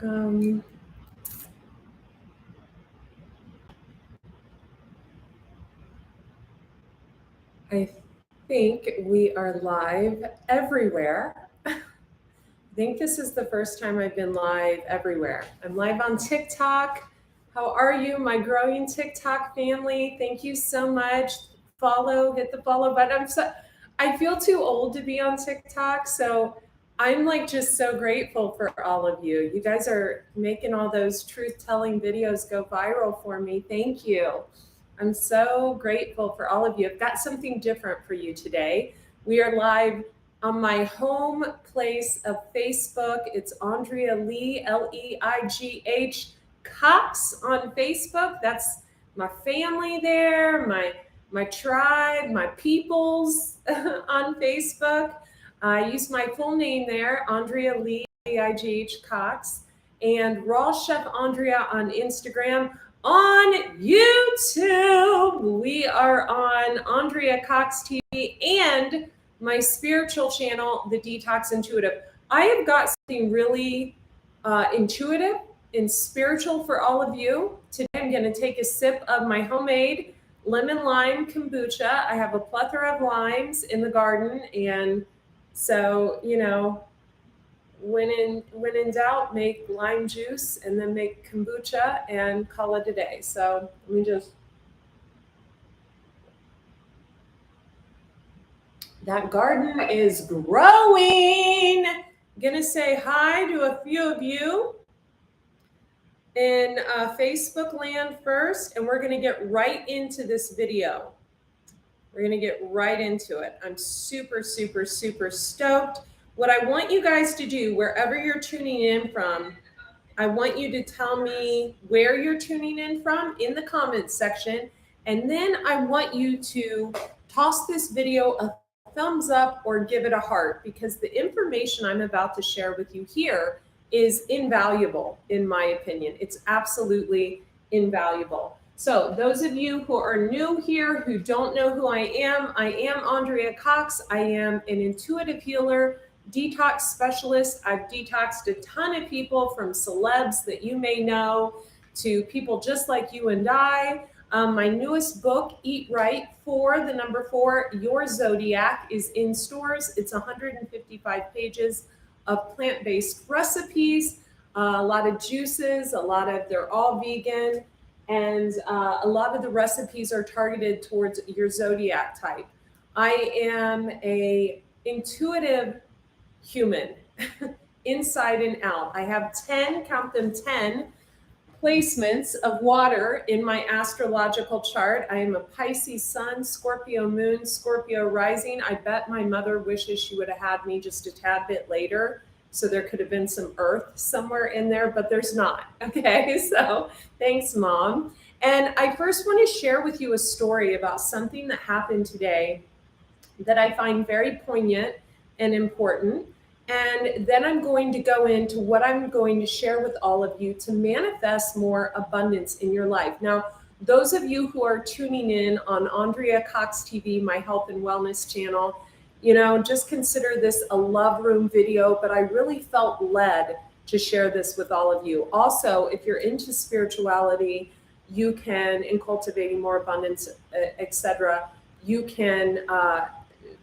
Um, I think we are live everywhere. I think this is the first time I've been live everywhere. I'm live on TikTok. How are you, my growing TikTok family? Thank you so much. Hit the follow button. I feel too old to be on TikTok, so I'm like just so grateful for all of you. You guys are making all those truth-telling videos go viral for me. Thank you. I'm so grateful for all of you. I've got something different for you today. We are live on my home place of Facebook. It's Andrea Lee, Leigh Cox on Facebook. That's my family there, my tribe, my peoples on Facebook. I use my full name there, Andrea Lee, Leigh Cox, and Raw Chef Andrea on Instagram. On YouTube, we are on Andrea Cox TV and my spiritual channel, The Detox Intuitive. I have got something really intuitive and spiritual for all of you. Today I'm going to take a sip of my homemade lemon lime kombucha. I have a plethora of limes in the garden, and so, you know, when in doubt, make lime juice and then make kombucha and call it a day. So let me just, that garden is growing. I'm gonna say hi to a few of you in Facebook land first, and we're gonna get right into this video. We're gonna get right into it. I'm super, super, super stoked. What I want you guys to do, wherever you're tuning in from, I want you to tell me where you're tuning in from in the comments section. And then I want you to toss this video a thumbs up or give it a heart, because the information I'm about to share with you here is invaluable, in my opinion. It's absolutely invaluable. So those of you who are new here, who don't know who I am Andrea Cox. I am an intuitive healer, detox specialist. I've detoxed a ton of people, from celebs that you may know to people just like you and I. My newest book, Eat Right, 4, the number 4, Your Zodiac, is in stores. It's 155 pages of plant-based recipes, a lot of juices, they're all vegan, and a lot of the recipes are targeted towards your zodiac type. I am a intuitive human, inside and out. I have 10, count them, 10 placements of water in my astrological chart. I am a Pisces sun, Scorpio moon, Scorpio rising. I bet my mother wishes she would have had me just a tad bit later, so there could have been some earth somewhere in there, but there's not. Okay, so thanks, Mom. And I first want to share with you a story about something that happened today that I find very poignant and important. And then I'm going to go into what I'm going to share with all of you to manifest more abundance in your life. Now, those of you who are tuning in on Andrea Cox TV, my health and wellness channel, you know, just consider this a love room video, but I really felt led to share this with all of you. Also, if you're into spirituality, you can, in cultivating more abundance, etc., you can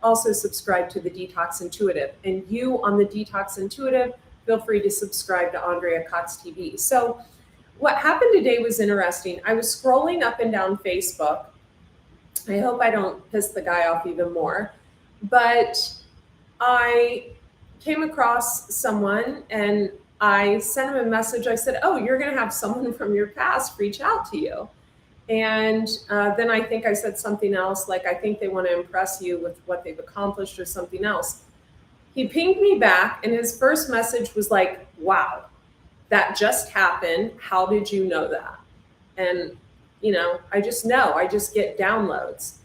also subscribe to the Detox Intuitive. And you on the Detox Intuitive, feel free to subscribe to Andrea Cox TV. So what happened today was interesting. I was scrolling up and down Facebook. I hope I don't piss the guy off even more, but I came across someone and I sent him a message. I said, oh, you're gonna have someone from your past reach out to you. And then I think I said something else, like, I think they want to impress you with what they've accomplished or something else. He pinged me back, and his first message was like, wow, that just happened. How did you know that? And, you know, I just know, I just get downloads.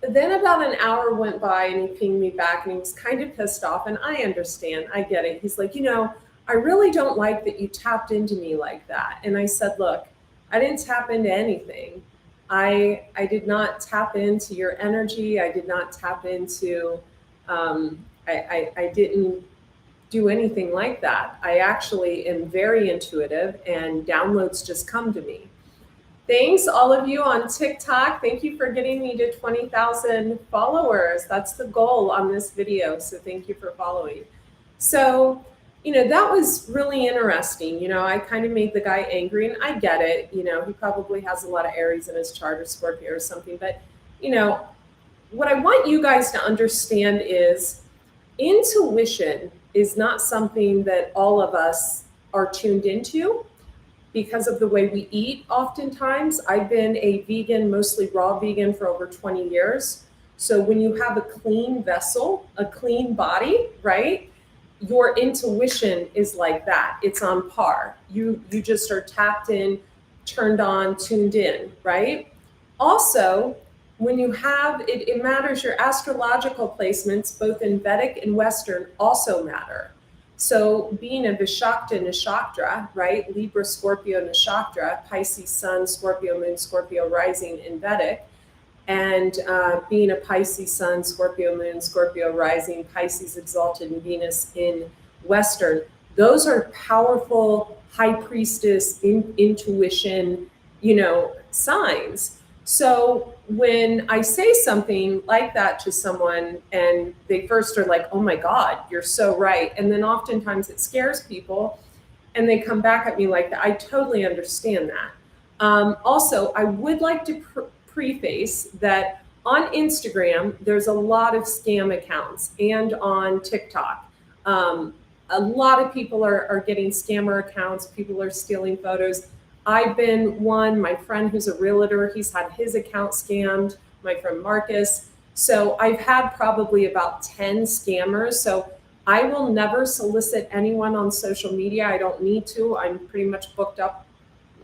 But then about an hour went by and he pinged me back and he was kind of pissed off. And I understand, I get it. He's like, you know, I really don't like that you tapped into me like that. And I said, look, I didn't tap into anything. I did not tap into your energy. I did not tap into, I didn't do anything like that. I actually am very intuitive and downloads just come to me. Thanks, all of you on TikTok. Thank you for getting me to 20,000 followers. That's the goal on this video. So thank you for following. So, that was really interesting. I kind of made the guy angry, and I get it. He probably has a lot of Aries in his chart or Scorpio or something. But, what I want you guys to understand is intuition is not something that all of us are tuned into because of the way we eat. Oftentimes, I've been a vegan, mostly raw vegan, for over 20 years. So when you have a clean vessel, a clean body, right, your intuition is like that. It's on par. You just are tapped in, turned on, tuned in, right? Also, when you have it, it matters. Your astrological placements, both in Vedic and Western, also matter. So being a Vishakta Nakshatra, right? Libra, Scorpio Nakshatra, Pisces Sun, Scorpio Moon, Scorpio Rising in Vedic, and being a Pisces Sun, Scorpio Moon, Scorpio Rising, Pisces Exalted, and Venus in Western, those are powerful high priestess intuition, signs. So when I say something like that to someone and they first are like, oh my God, you're so right. And then oftentimes it scares people and they come back at me like that. I totally understand that. Also, I would like to preface that on Instagram, there's a lot of scam accounts, and on TikTok. A lot of people are getting scammer accounts. People are stealing photos. I've been one. My friend who's a realtor, he's had his account scammed, my friend Marcus. So I've had probably about 10 scammers. So I will never solicit anyone on social media. I don't need to. I'm pretty much booked up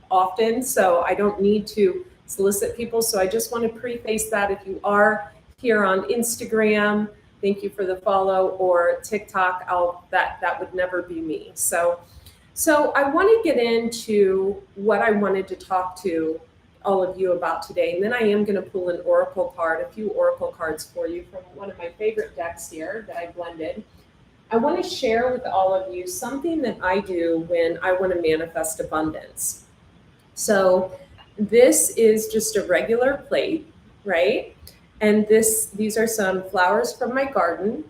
often, so I don't need to solicit people. So I just want to preface that. If you are here on Instagram, thank you for the follow, or TikTok, that would never be me. So I want to get into what I wanted to talk to all of you about today. And then I am going to pull an oracle card, a few oracle cards for you from one of my favorite decks here that I blended. I want to share with all of you something that I do when I want to manifest abundance. So this is just a regular plate, right? And these are some flowers from my garden.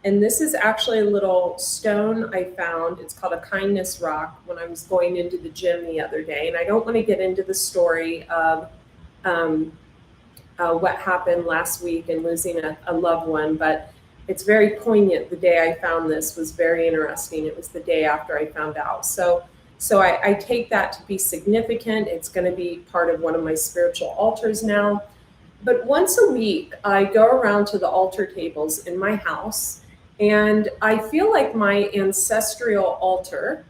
And this is actually a little stone I found. It's called a kindness rock when I was going into the gym the other day. And I don't want to get into the story of what happened last week and losing a loved one, but it's very poignant. The day I found this was very interesting. It was the day after I found out. So I take that to be significant. It's going to be part of one of my spiritual altars now. But once a week, I go around to the altar tables in my house, and I feel like my ancestral altar,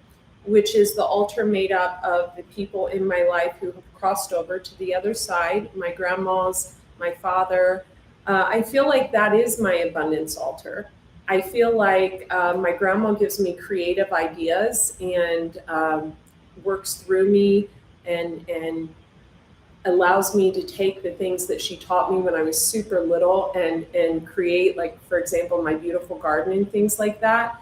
which is the altar made up of the people in my life who have crossed over to the other side, my grandmas, my father, I feel like that is my abundance altar. I feel like my grandma gives me creative ideas and works through me and allows me to take the things that she taught me when I was super little and create, like, for example, my beautiful garden and things like that.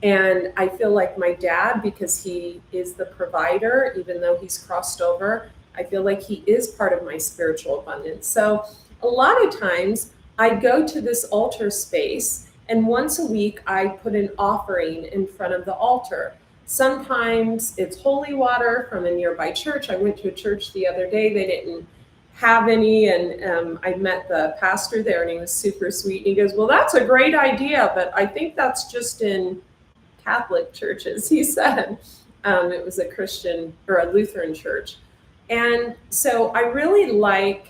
And I feel like my dad, because he is the provider, even though he's crossed over, I feel like he is part of my spiritual abundance. So a lot of times I go to this altar space, and once a week I put an offering in front of the altar. Sometimes it's holy water from a nearby church. I went to a church the other day. They didn't have any, and I met the pastor there, and he was super sweet. And he goes, well, that's a great idea, but I think that's just in Catholic churches, he said. It was a Christian or a Lutheran church. And so I really like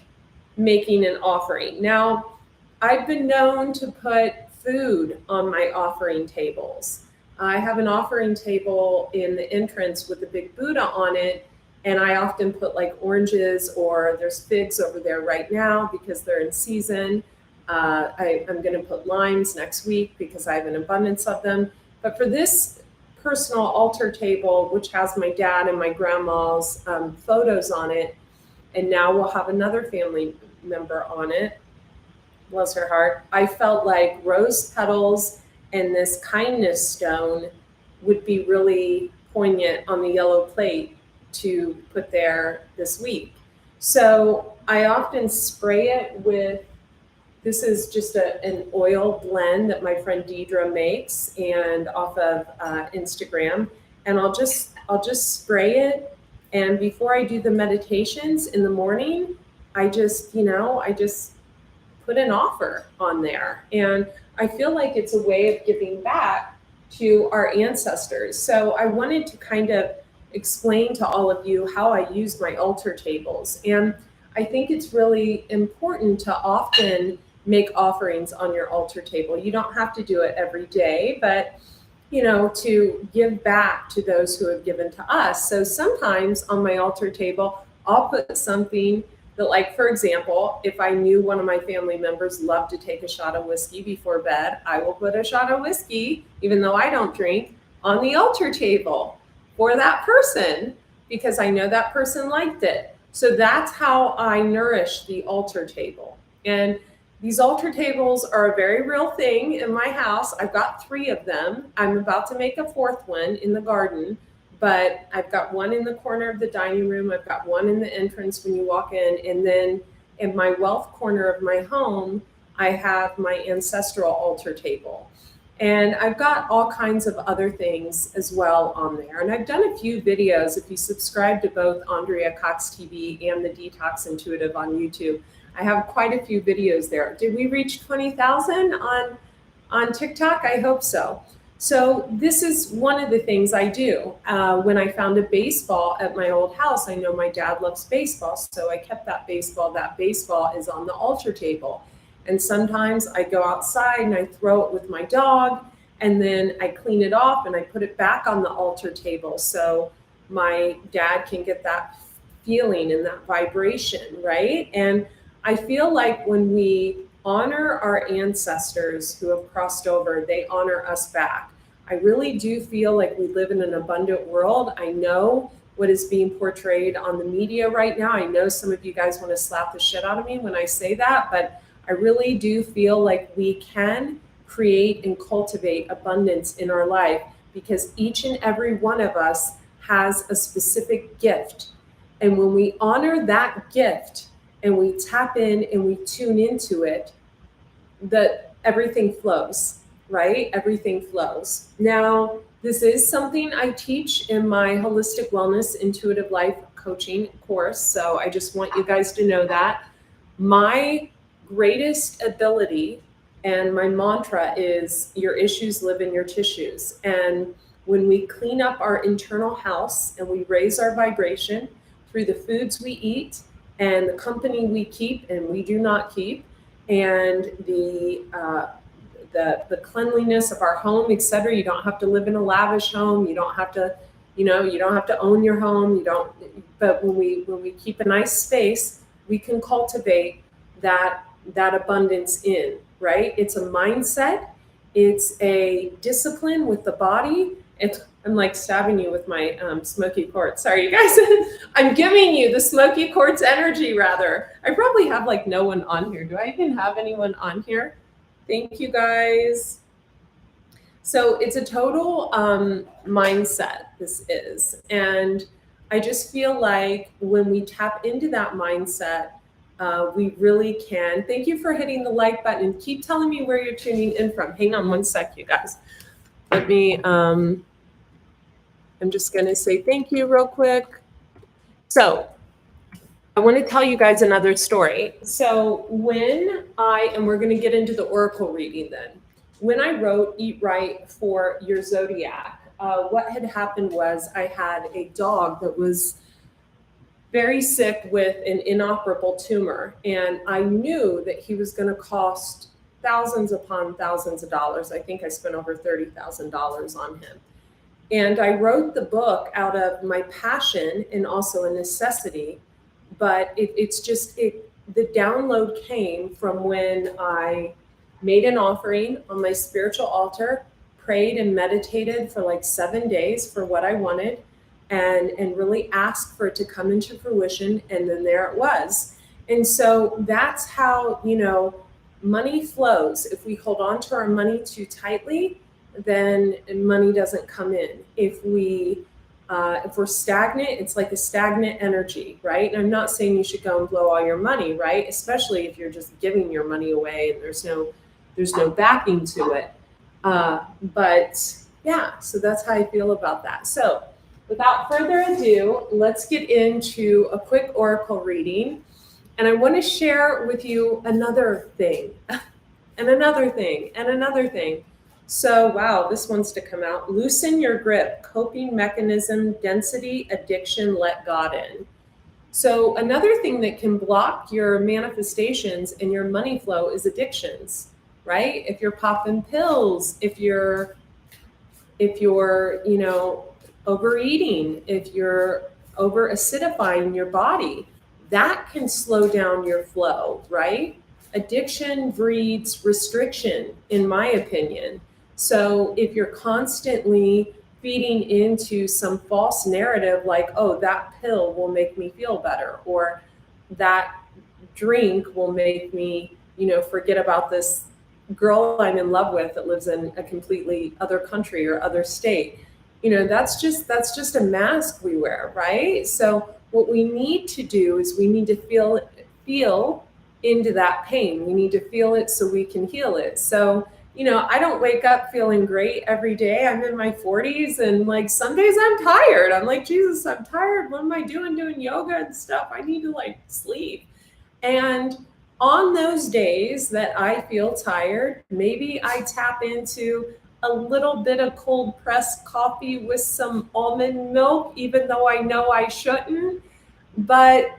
making an offering. Now, I've been known to put food on my offering tables. I have an offering table in the entrance with a big Buddha on it, and I often put like oranges, or there's figs over there right now because they're in season. I'm going to put limes next week because I have an abundance of them. But for this personal altar table, which has my dad and my grandma's photos on it, and now we'll have another family member on it, bless her heart, I felt like rose petals and this kindness stone would be really poignant on the yellow plate to put there this week. So I often spray it with, this is just an oil blend that my friend Deidre makes and off of Instagram. And I'll just spray it. And before I do the meditations in the morning, I just put an offer on there. And I feel like it's a way of giving back to our ancestors. So I wanted to kind of explain to all of you how I use my altar tables. And I think it's really important to often make offerings on your altar table. You don't have to do it every day, but to give back to those who have given to us. So sometimes on my altar table, I'll put something that, like, for example, if I knew one of my family members loved to take a shot of whiskey before bed, I will put a shot of whiskey, even though I don't drink, on the altar table for that person because I know that person liked it. So that's how I nourish the altar table. And these altar tables are a very real thing in my house. I've got 3 of them. I'm about to make a 4th one in the garden, but I've got one in the corner of the dining room. I've got one in the entrance when you walk in. And then in my wealth corner of my home, I have my ancestral altar table. And I've got all kinds of other things as well on there. And I've done a few videos. If you subscribe to both Andrea Cox TV and the Detox Intuitive on YouTube, I have quite a few videos there. Did we reach 20,000 on TikTok? I hope so. So this is one of the things I do. When I found a baseball at my old house, I know my dad loves baseball, so I kept that baseball. That baseball is on the altar table. And sometimes I go outside and I throw it with my dog, and then I clean it off and I put it back on the altar table so my dad can get that feeling and that vibration, right? And I feel like when we honor our ancestors who have crossed over, they honor us back. I really do feel like we live in an abundant world. I know what is being portrayed on the media right now. I know some of you guys want to slap the shit out of me when I say that, but I really do feel like we can create and cultivate abundance in our life because each and every one of us has a specific gift. And when we honor that gift and we tap in and we tune into it, that everything flows, right? Everything flows. Now, this is something I teach in my Holistic Wellness Intuitive Life Coaching course. So I just want you guys to know that. My greatest ability and my mantra is your issues live in your tissues. And when we clean up our internal house and we raise our vibration through the foods we eat and the company we keep and we do not keep, and the cleanliness of our home, etc. You don't have to live in a lavish home. You don't have to, you don't have to own your home. But when we keep a nice space, we can cultivate that abundance in, right? It's a mindset. It's a discipline with the body. I'm like stabbing you with my smoky quartz. Sorry, you guys. I'm giving you the smoky quartz energy, rather. I probably have like no one on here. Do I even have anyone on here? Thank you, guys. So it's a total mindset, this is. And I just feel like when we tap into that mindset, we really can. Thank you for hitting the like button. Keep telling me where you're tuning in from. Hang on one sec, you guys. Let me, I'm just going to say thank you real quick. So I want to tell you guys another story. So and we're going to get into the oracle reading then. When I wrote Eat Right for Your Zodiac, what had happened was I had a dog that was very sick with an inoperable tumor. And I knew that he was going to cost thousands upon thousands of dollars. I think I spent over $30,000 on him. And I wrote the book out of my passion and also a necessity. But the download came from when I made an offering on my spiritual altar, prayed and meditated for like 7 days for what I wanted, and really asked for it to come into fruition. And then there it was. And so that's how, money flows. If we hold on to our money too tightly, then money doesn't come in. If we're stagnant, it's like a stagnant energy, right? And I'm not saying you should go and blow all your money, right? Especially if you're just giving your money away and there's no backing to it. But yeah, so that's how I feel about that. So without further ado, let's get into a quick oracle reading. And I want to share with you another thing, and another thing, and another thing. So, wow, this wants to come out. Loosen your grip, coping mechanism, density, addiction, let God in. So another thing that can block your manifestations and your money flow is addictions, right? If you're popping pills, if you're overeating, if you're over acidifying your body, that can slow down your flow, right? Addiction breeds restriction, in my opinion. So if you're constantly feeding into some false narrative like, oh, that pill will make me feel better, or that drink will make me, forget about this girl I'm in love with that lives in a completely other country or other state. That's just a mask we wear, right? So what we need to do is we need to feel into that pain. We need to feel it so we can heal it. So, I don't wake up feeling great every day. I'm in my 40s and like some days I'm tired. I'm like, Jesus, I'm tired. What am I doing yoga and stuff? I need to sleep. And on those days that I feel tired, maybe I tap into a little bit of cold pressed coffee with some almond milk, even though I know I shouldn't. But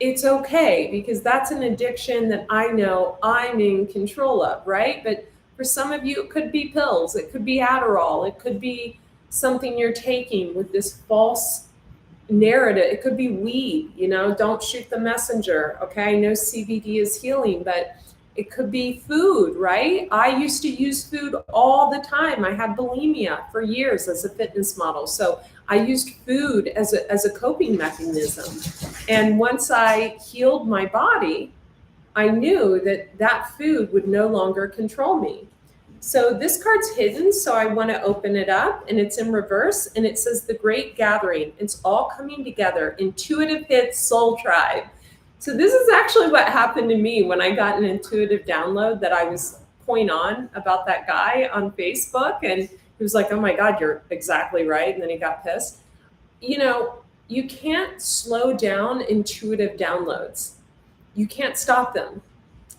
it's okay because that's an addiction that I know I'm in control of, right? But for some of you, it could be pills, it could be Adderall, it could be something you're taking with this false narrative. It could be weed, don't shoot the messenger. Okay, I know CBD is healing, but it could be food, right? I used to use food all the time. I had bulimia for years as a fitness model. So I used food as a coping mechanism. And once I healed my body, I knew that food would no longer control me. So this card's hidden, so I want to open it up, and it's in reverse, and it says The Great Gathering. It's all coming together. Intuitive hits, soul tribe. So this is actually what happened to me when I got an intuitive download that I was point on about that guy on Facebook, and he was like, oh my God, you're exactly right. And then he got pissed. You can't slow down intuitive downloads. You can't stop them.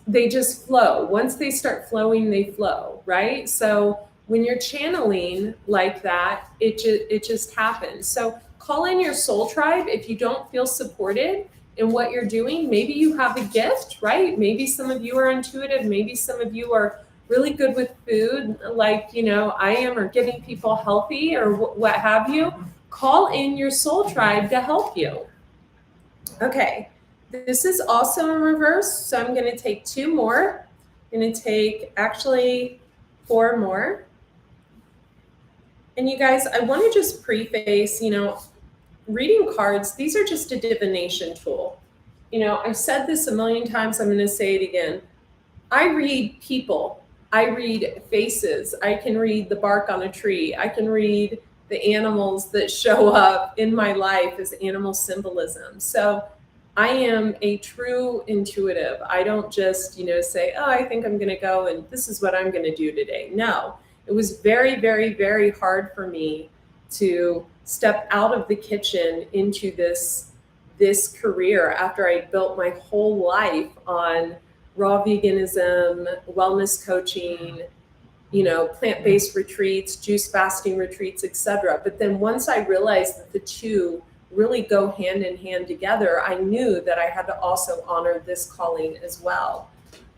They just flow. Once they start flowing, they flow, right? So when you're channeling like that, it just happens. So call in your soul tribe if you don't feel supported in what you're doing. Maybe you have a gift, right? Maybe some of you are intuitive. Maybe some of you are really good with food, like, I am, or getting people healthy or what have you. Call in your soul tribe to help you. Okay. This is also in reverse, so I'm going to take 2 more. I'm going to take actually 4 more. And you guys, I want to just preface, reading cards, these are just a divination tool. I've said this a million times, I'm going to say it again. I read people. I read faces. I can read the bark on a tree. I can read the animals that show up in my life as animal symbolism. So I am a true intuitive. I don't just, say, oh, I think I'm going to go and this is what I'm going to do today. No, it was very, very, very hard for me to step out of the kitchen into this career after I built my whole life on raw veganism, wellness coaching, plant-based retreats, juice fasting retreats, etc. But then once I realized that the two really go hand in hand together, I knew that I had to also honor this calling as well.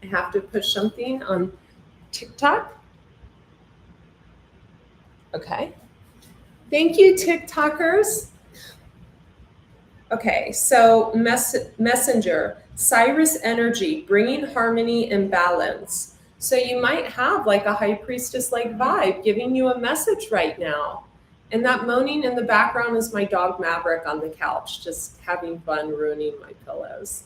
I have to push something on TikTok. Okay. Thank you, TikTokers. Okay, so messenger, Cyrus energy, bringing harmony and balance. So you might have like a high priestess-like vibe giving you a message right now. And that moaning in the background is my dog Maverick on the couch, just having fun ruining my pillows.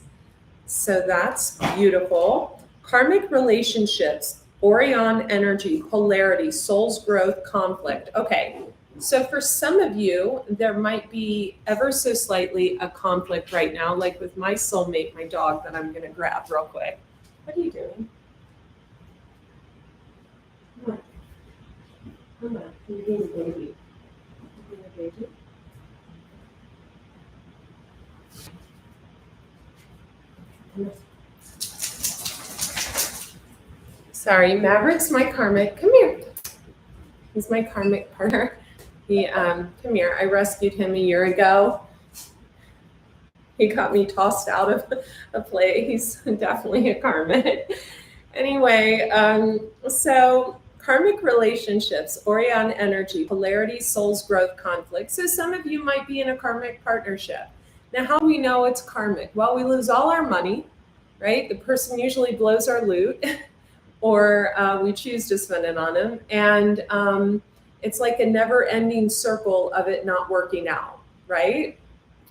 So that's beautiful. Karmic relationships. Orion energy, polarity, soul's growth, conflict. Okay, so for some of you, there might be ever so slightly a conflict right now, like with my soulmate, my dog, that I'm gonna grab real quick. What are you doing? Come on. Come on. You're being a baby. You're being a baby. Sorry, Maverick's my karmic. Come here. He's my karmic partner. He come here. I rescued him a year ago. He got me tossed out of a play. He's definitely a karmic. Anyway, so karmic relationships, Orion energy, polarity, soul's growth, conflict. So some of you might be in a karmic partnership. Now, how do we know it's karmic? Well, we lose all our money, right? The person usually blows our loot, or we choose to spend it on them. And it's like a never-ending circle of it not working out, right?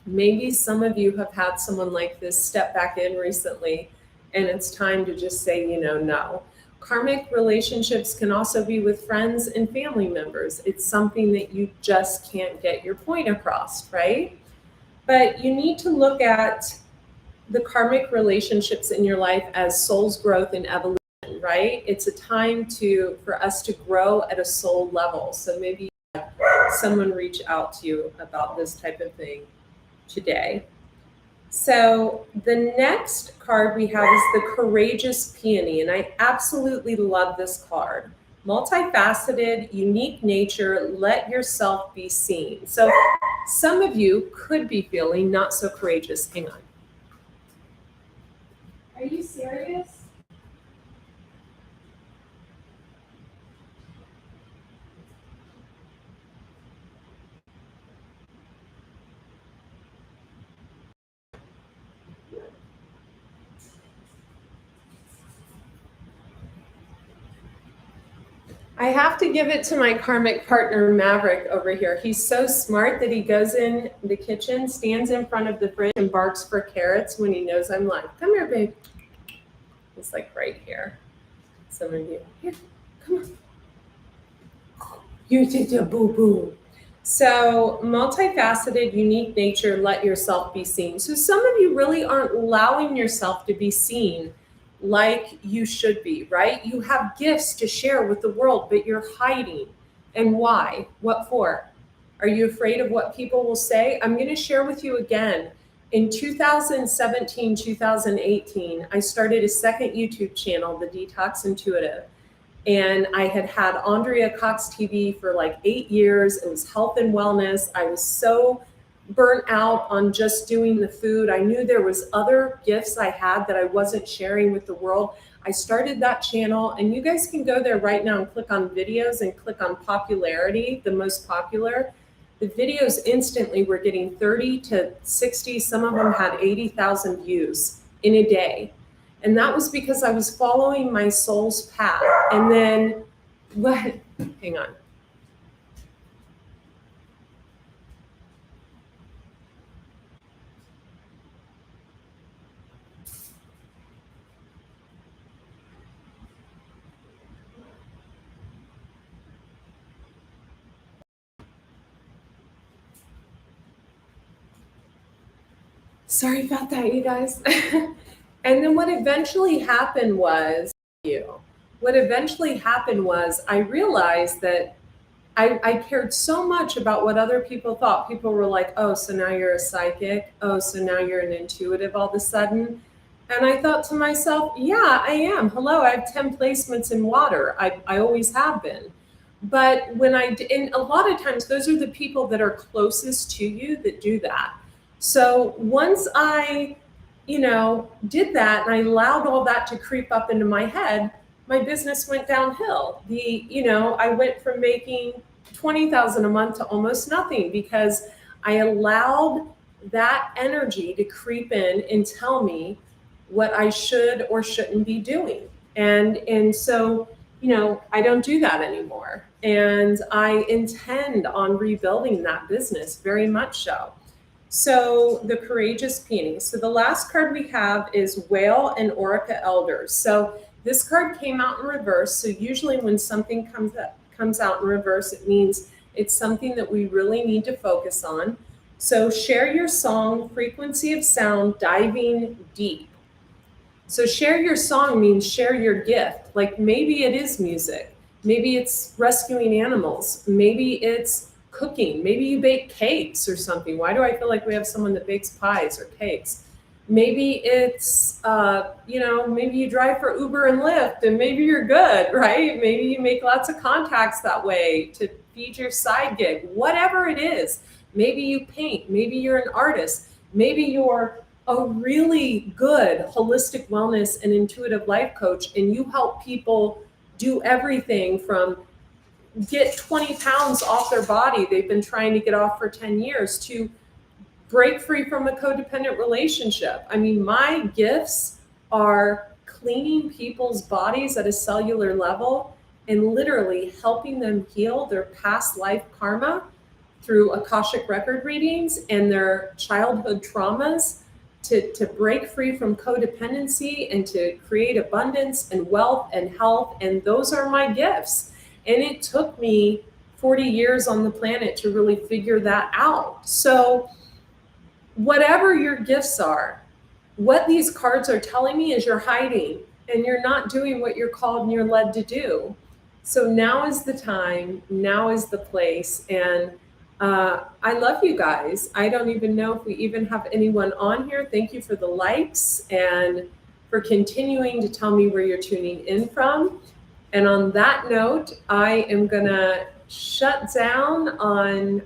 Maybe some of you have had someone like this step back in recently, and it's time to just say, no. Karmic relationships can also be with friends and family members. It's something that you just can't get your point across, right? But you need to look at the karmic relationships in your life as soul's growth and evolution, right? It's a time for us to grow at a soul level. So maybe someone reach out to you about this type of thing today. So the next card we have is the Courageous Peony, and I absolutely love this card. Multifaceted, unique nature, let yourself be seen. So some of you could be feeling not so courageous. Hang on. Are you serious? I have to give it to my karmic partner, Maverick, over here. He's so smart that he goes in the kitchen, stands in front of the fridge, and barks for carrots when he knows I'm live. Come here, babe. It's like right here. Some of you, here, come on. You did a boo-boo. So multifaceted, unique nature, let yourself be seen. So some of you really aren't allowing yourself to be seen like you should be, right? You have gifts to share with the world, but you're hiding. And why? What for? Are you afraid of what people will say? I'm going to share with you again. In 2017, 2018, I started a second YouTube channel, the Detox Intuitive. And I had Andrea Cox TV for like 8 years. It was health and wellness. I was so burnt out on just doing the food. I knew there was other gifts I had that I wasn't sharing with the world. I started that channel, and you guys can go there right now and click on videos and click on popularity, the most popular. The videos instantly were getting 30 to 60. Some of them had 80,000 views in a day. And that was because I was following my soul's path. And then what? Hang on. Sorry about that, you guys. And then what eventually happened was, I realized that I cared so much about what other people thought. People were like, oh, so now you're a psychic. Oh, so now you're an intuitive all of a sudden. And I thought to myself, yeah, I am. Hello, I have 10 placements in water. I always have been. But and a lot of times, those are the people that are closest to you that do that. So once I, did that and I allowed all that to creep up into my head, my business went downhill. I went from making 20,000 a month to almost nothing because I allowed that energy to creep in and tell me what I should or shouldn't be doing. And so, I don't do that anymore. And I intend on rebuilding that business very much so. So the Courageous Peony. So the last card we have is Whale and Orica Elders. So This card came out in reverse. So usually when something comes out in reverse, it means it's something that we really need to focus on. So share your song, frequency of sound, diving deep. So share your song means share your gift. Like maybe it is music. Maybe it's rescuing animals. Maybe it's cooking. Maybe you bake cakes or something. Why do I feel like we have someone that bakes pies or cakes? Maybe it's, maybe you drive for Uber and Lyft and maybe you're good, right? Maybe you make lots of contacts that way to feed your side gig, whatever it is. Maybe you paint, maybe you're an artist, maybe you're a really good holistic wellness and intuitive life coach, and you help people do everything from get 20 pounds off their body they've been trying to get off for 10 years to break free from a codependent relationship. I mean, my gifts are cleaning people's bodies at a cellular level and literally helping them heal their past life karma through Akashic record readings and their childhood traumas to break free from codependency and to create abundance and wealth and health. And those are my gifts. And it took me 40 years on the planet to really figure that out. So whatever your gifts are, what these cards are telling me is you're hiding and you're not doing what you're called and you're led to do. So now is the time, now is the place. And I love you guys. I don't even know if we even have anyone on here. Thank you for the likes and for continuing to tell me where you're tuning in from. And on that note, I am gonna shut down on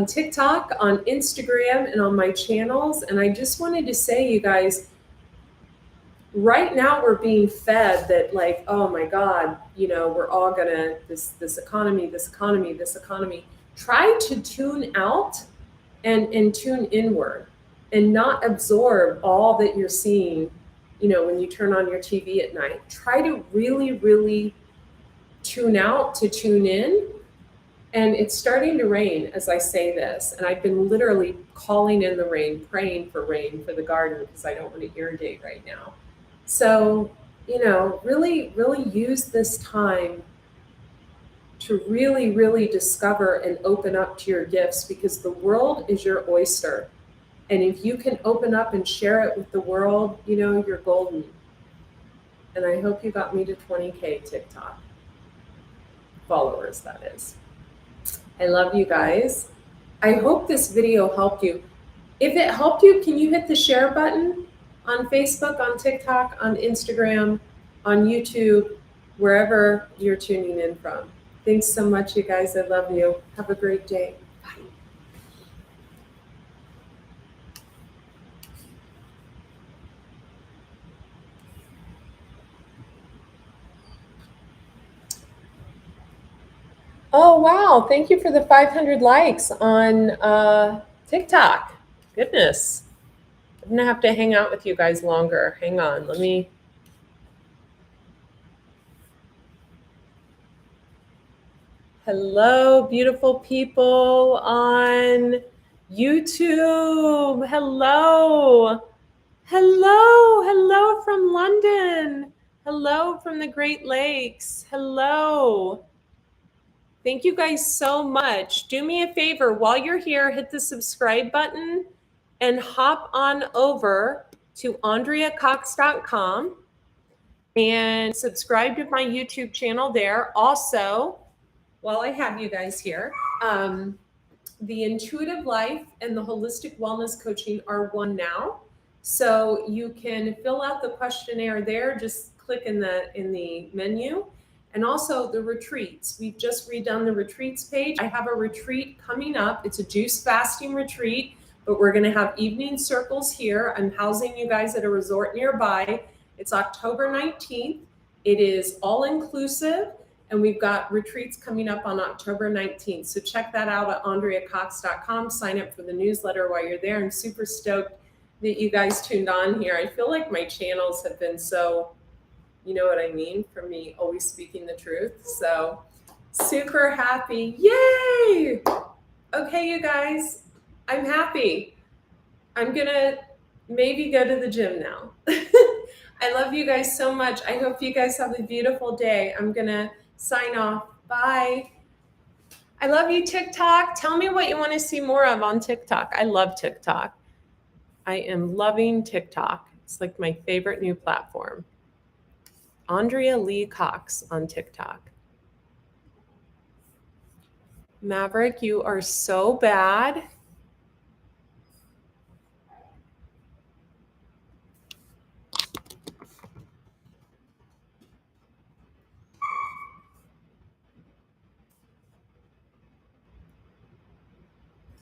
TikTok, on Instagram, and on my channels. And I just wanted to say, you guys, right now we're being fed that like, oh my God, we're all gonna, this economy. Try to tune out and tune inward and not absorb all that you're seeing, when you turn on your TV at night. Try to really, really tune out to tune in. And it's starting to rain as I say this. And I've been literally calling in the rain, praying for rain for the garden because I don't want to irrigate right now. So, really, really use this time to really, really discover and open up to your gifts, because the world is your oyster. And if you can open up and share it with the world, you're golden. And I hope you got me to 20K TikTok followers, that is. I love you guys. I hope this video helped you. If it helped you, can you hit the share button on Facebook, on TikTok, on Instagram, on YouTube, wherever you're tuning in from. Thanks so much, you guys. I love you. Have a great day. Bye. Oh, wow. Thank you for the 500 likes on TikTok. Goodness. I'm going to have to hang out with you guys longer. Hang on. Let me. Hello, beautiful people on YouTube. Hello. Hello. Hello from London. Hello from the Great Lakes. Hello. Thank you guys so much. Do me a favor, while you're here, hit the subscribe button and hop on over to AndreaCox.com and subscribe to my YouTube channel there. Also, while I have you guys here, the intuitive life and the holistic wellness coaching are one now. So you can fill out the questionnaire there. Just click in the menu. And also the retreats. We've just redone the retreats page. I have a retreat coming up. It's a juice fasting retreat, but we're gonna have evening circles here. I'm housing you guys at a resort nearby. It's October 19th. It is all inclusive, and we've got retreats coming up on October 19th. So check that out at AndreaCox.com. Sign up for the newsletter while you're there. I'm super stoked that you guys tuned on here. I feel like my channels have been so, you know what I mean, from me always speaking the truth. So super happy. Yay! Okay, you guys, I'm happy. I'm gonna maybe go to the gym now. I love you guys so much. I hope you guys have a beautiful day. I'm going to sign off. Bye. I love you, TikTok. Tell me what you want to see more of on TikTok. I love TikTok. I am loving TikTok. It's like my favorite new platform. Andrea Lee Cox on TikTok. Maverick, you are so bad.